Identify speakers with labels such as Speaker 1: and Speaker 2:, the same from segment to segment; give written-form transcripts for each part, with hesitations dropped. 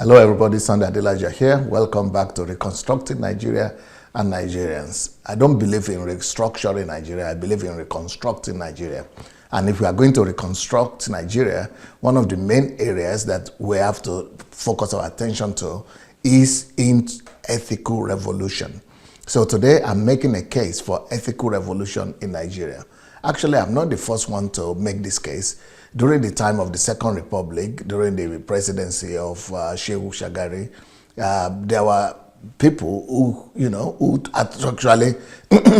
Speaker 1: Hello everybody, Sunday Adelaja here. Welcome back to Reconstructing Nigeria and Nigerians. I don't believe in restructuring Nigeria, I believe in reconstructing Nigeria. And if we are going to reconstruct Nigeria, one of the main areas that we have to focus our attention to is in ethical revolution. So today I'm making a case for ethical revolution in Nigeria. Actually, I'm not the first one to make this case. During the time of the Second Republic, during the presidency of Shehu Shagari, there were people who actually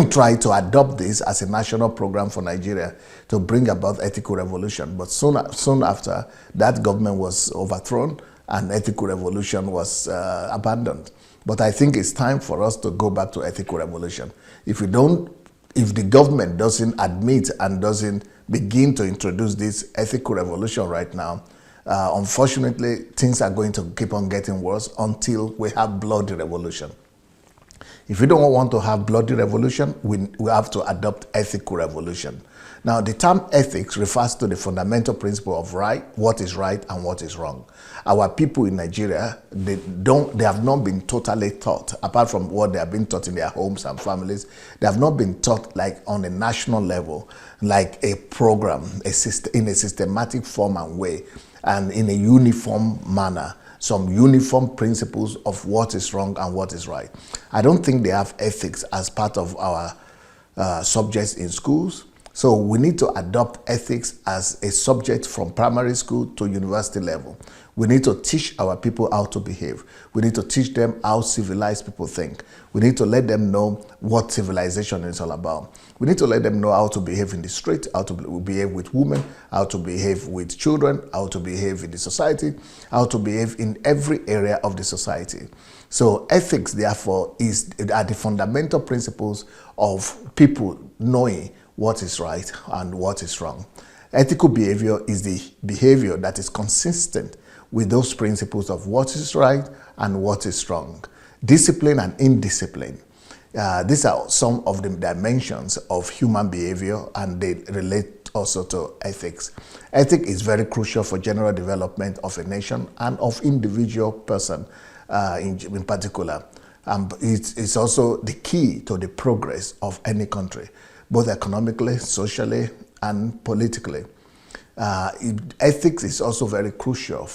Speaker 1: tried to adopt this as a national program for Nigeria to bring about ethical revolution. But soon after, that government was overthrown and ethical revolution was abandoned. But I think it's time for us to go back to ethical revolution. If the government doesn't admit and doesn't begin to introduce this ethical revolution right now, unfortunately, things are going to keep on getting worse until we have bloody revolution. If we don't want to have bloody revolution, we have to adopt ethical revolution. Now, the term ethics refers to the fundamental principle of what is right and what is wrong. Our people in Nigeria, they have not been totally taught, apart from what they have been taught in their homes and families, they have not been taught like on a national level, like a program, in a systematic form and way, and in a uniform manner, some uniform principles of what is wrong and what is right. I don't think they have ethics as part of our subjects in schools. So we need to adopt ethics as a subject from primary school to university level. We need to teach our people how to behave. We need to teach them how civilized people think. We need to let them know what civilization is all about. We need to let them know how to behave in the street, how to behave with women, how to behave with children, how to behave in the society, how to behave in every area of the society. So ethics, therefore, are the fundamental principles of people knowing what is right and what is wrong. Ethical behavior is the behavior that is consistent with those principles of what is right and what is wrong. Discipline and indiscipline. These are some of the dimensions of human behavior, and they relate also to ethics. Ethics is very crucial for general development of a nation and of individual person in particular. It's also the key to the progress of any country, both economically, socially, and politically. Ethics is also very crucial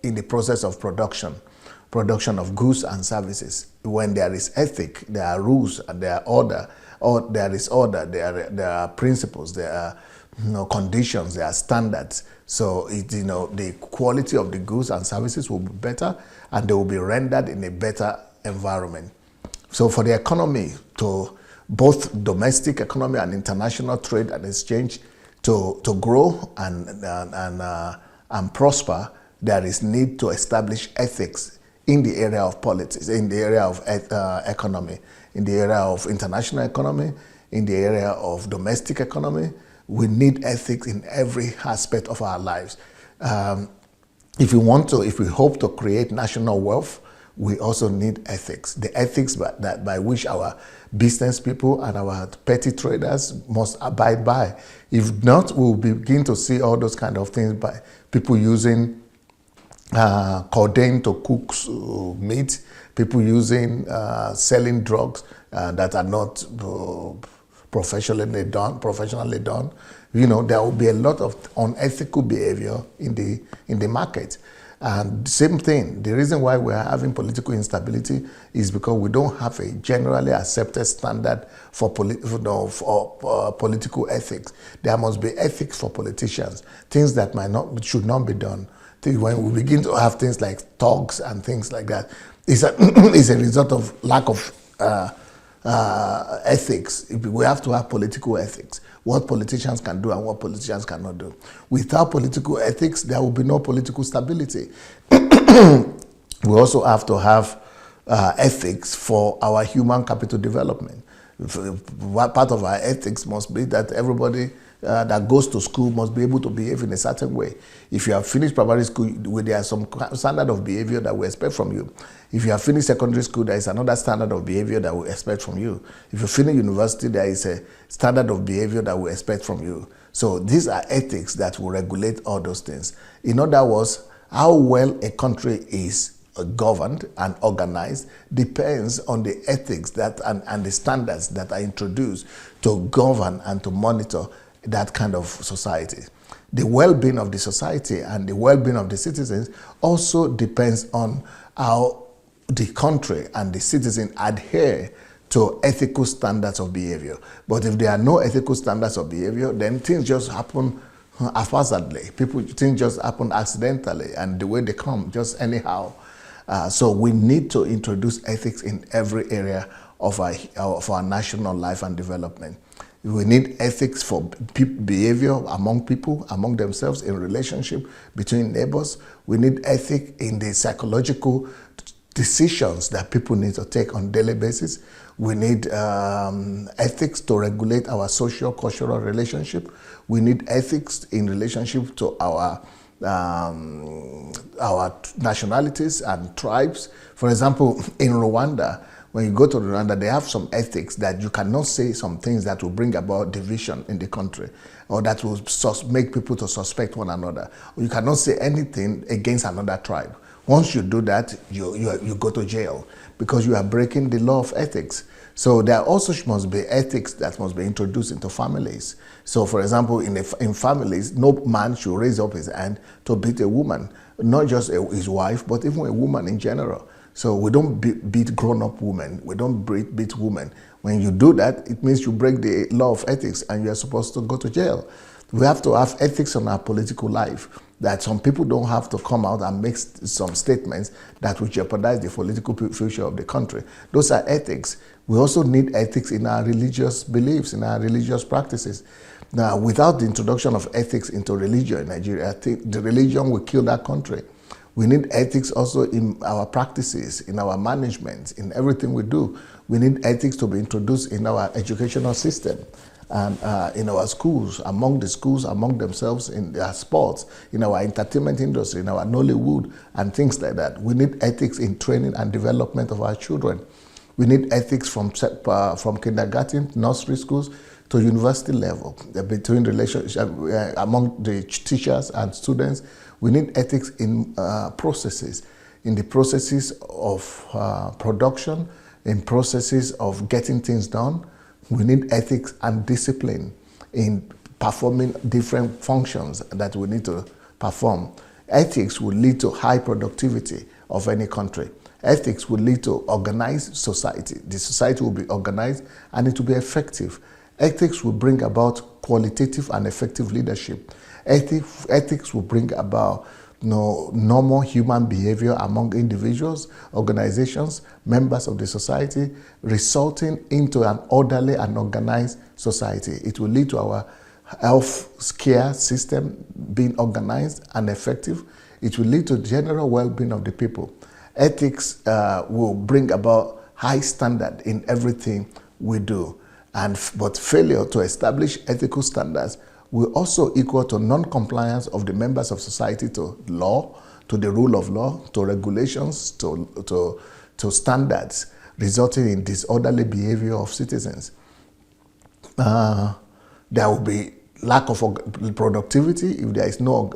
Speaker 1: in the process of production of goods and services. When there is ethic, there are rules and there are order, or there is order, there are principles, there are conditions, there are standards. So the quality of the goods and services will be better, and they will be rendered in a better environment. So for the economy, to both domestic economy and international trade and exchange to grow and prosper, there is need to establish ethics in the area of politics, in the area of economy, in the area of international economy, in the area of domestic economy. We need ethics in every aspect of our lives. If we hope to create national wealth, we also need ethics. The ethics by which our business people and our petty traders must abide by. If not, we'll begin to see all those kind of things by people using codeine to cook meat, people using selling drugs that are not professionally done. There will be a lot of unethical behavior in the market. And same thing, the reason why we are having political instability is because we don't have a generally accepted standard for political ethics. There must be ethics for politicians, things that should not be done. When we begin to have things like thugs and things like that, it's a result of lack of ethics. We have to have political ethics, what politicians can do and what politicians cannot do. Without political ethics, there will be no political stability. We also have to have ethics for our human capital development. Part of our ethics must be that everybody that goes to school must be able to behave in a certain way. If you have finished primary school, there is some standard of behavior that we expect from you. If you have finished secondary school, there is another standard of behavior that we expect from you. If you finish university, there is a standard of behavior that we expect from you. So these are ethics that will regulate all those things. In other words, How well a country is governed and organized depends on the ethics that and the standards that are introduced to govern and to monitor that kind of society. The well-being of the society and the well-being of the citizens also depends on how the country and the citizen adhere to ethical standards of behavior. But if there are no ethical standards of behavior, then things just happen haphazardly. Things just happen accidentally, and the way they come, just anyhow. So we need to introduce ethics in every area of our national life and development. We need ethics for behavior among people, among themselves, in relationship between neighbors. We need ethics in the psychological decisions that people need to take on a daily basis. We need ethics to regulate our social-cultural relationship. We need ethics in relationship to our nationalities and tribes. For example, in Rwanda, when you go to Rwanda, they have some ethics that you cannot say some things that will bring about division in the country, or that will make people to suspect one another. You cannot say anything against another tribe. Once you do that, you go to jail because you are breaking the law of ethics. So there also must be ethics that must be introduced into families. So for example, in families, no man should raise up his hand to beat a woman, not just his wife, but even a woman in general. So we don't beat grown-up women. We don't beat women. When you do that, it means you break the law of ethics and you are supposed to go to jail. We have to have ethics on our political life, that some people don't have to come out and make some statements that will jeopardize the political future of the country. Those are ethics. We also need ethics in our religious beliefs, in our religious practices. Now, without the introduction of ethics into religion in Nigeria, I think the religion will kill that country. We need ethics also in our practices, in our management, in everything we do. We need ethics to be introduced in our educational system and in our schools, among themselves, in their sports, in our entertainment industry, in our Nollywood, and things like that. We need ethics in training and development of our children. We need ethics from kindergarten, nursery schools, to university level, between relationship among the teachers and students. We need ethics in processes, in the processes of production, in processes of getting things done. We need ethics and discipline in performing different functions that we need to perform. Ethics will lead to high productivity of any country. Ethics will lead to organized society. The society will be organized and it will be effective. Ethics will bring about qualitative and effective leadership. Ethics will bring about normal human behavior among individuals, organizations, members of the society, resulting into an orderly and organized society. It will lead to our health care system being organized and effective. It will lead to general well-being of the people. Ethics will bring about high standard in everything we do. But failure to establish ethical standards will also equal to non-compliance of the members of society to law, to the rule of law, to regulations, to standards, resulting in disorderly behavior of citizens. There will be lack of productivity if there is no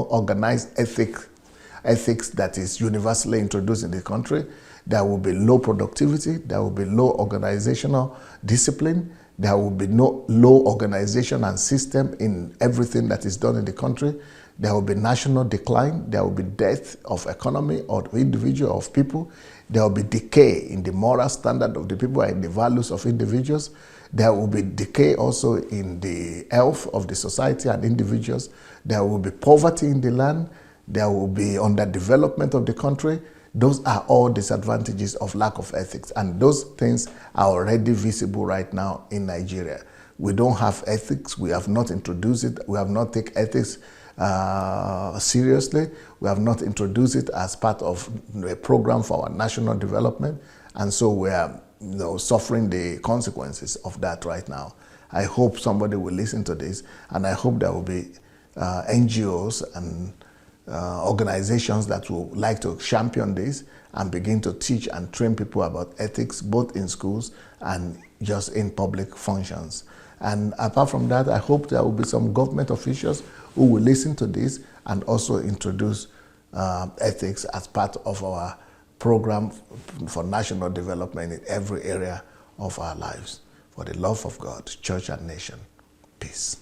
Speaker 1: organized ethics that is universally introduced in the country. There will be low productivity, there will be low organizational discipline, there will be low organization and system in everything that is done in the country. There will be national decline, there will be death of economy or individual, of people. There will be decay in the moral standard of the people and the values of individuals. There will be decay also in the health of the society and individuals. There will be poverty in the land. There will be underdevelopment of the country. Those are all disadvantages of lack of ethics, and those things are already visible right now in Nigeria. We don't have ethics. We have not introduced it. We have not taken ethics seriously. We have not introduced it as part of a program for our national development, and so we are suffering the consequences of that right now. I hope somebody will listen to this, and I hope there will be NGOs and organizations that would like to champion this and begin to teach and train people about ethics, both in schools and just in public functions. And apart from that, I hope there will be some government officials who will listen to this and also introduce ethics as part of our program for national development in every area of our lives. For the love of God, church and nation. Peace.